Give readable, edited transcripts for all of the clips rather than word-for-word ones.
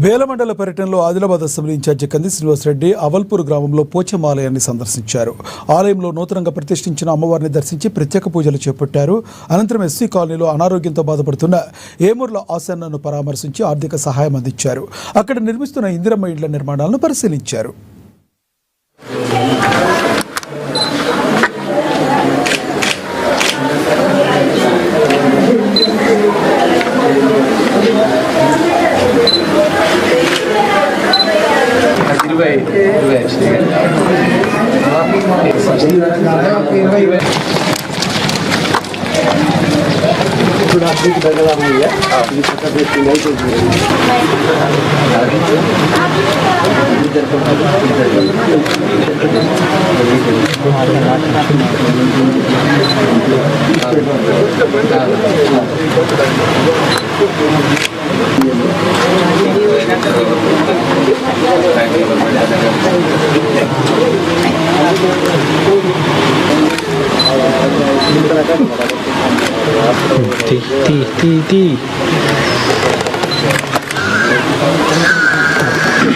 వేలమండల పర్యటనలో Adilabad assembly incharge కంది శ్రీనివాసరెడ్డి అవల్పూర్ గ్రామంలో పోచమ్మ ఆలయాన్ని సందర్శించారు. ఆలయంలో నూతనంగా ప్రతిష్ఠించిన అమ్మవారిని దర్శించి ప్రత్యేక పూజలు చేపట్టారు. అనంతరం ఎస్సీ కాలనీలో అనారోగ్యంతో బాధపడుతున్న ఏమూర్ల ఆసన్నను పరామర్శించి ఆర్థిక సహాయం అందించారు. అక్కడ నిర్మిస్తున్న ఇందిరమ్మ ఇళ్ల నిర్మాణాలను పరిశీలించారు.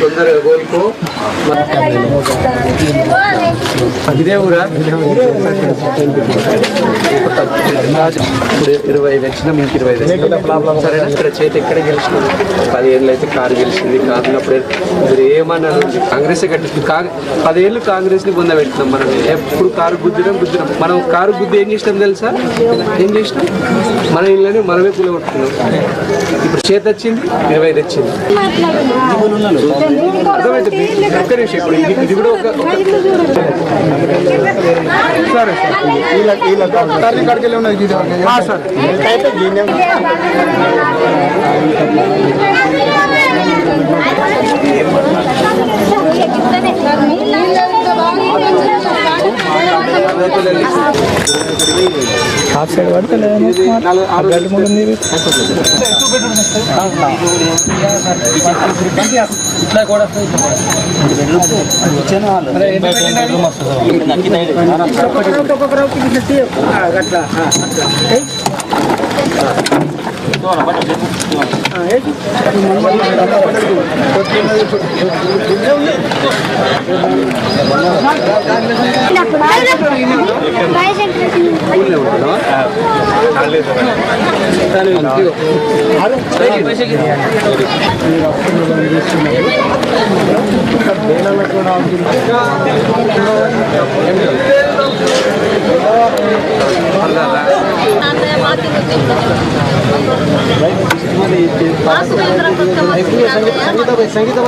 తొందరగా కోలుకో. ఇదే ఊరా? ఇప్పుడు 25 వచ్చినాం, ఇంక 25 సరేనా? ఇక్కడ చేతి ఎక్కడ గెలిచిన 10 ఏళ్ళు అయితే కారు గెలిచింది. కారు ఉన్నప్పుడు మీరు ఏమన్నారు? కాంగ్రెసే కట్టింది. 10 ఏళ్ళు కాంగ్రెస్ ని పొందబెట్టినాం. మనం ఎప్పుడు కారు గుద్దినాం. మనం కారు గుద్ది ఏం చేసినాం తెలుసా? ఏం చేసినాం? మన ఇళ్ళని మనమే కూలగొట్టుకున్నాం. ఇప్పుడు చేతి వచ్చింది, 25 వచ్చింది. అర్థమైంది. ఒక్క నిమిషం. ఇప్పుడు ఇది కూడా ఒక కాడికెళ్ళి ఉన్నది సార్. హాఫ్ సైడ్ పడతలేదు ఇట్లా కూడా संगीता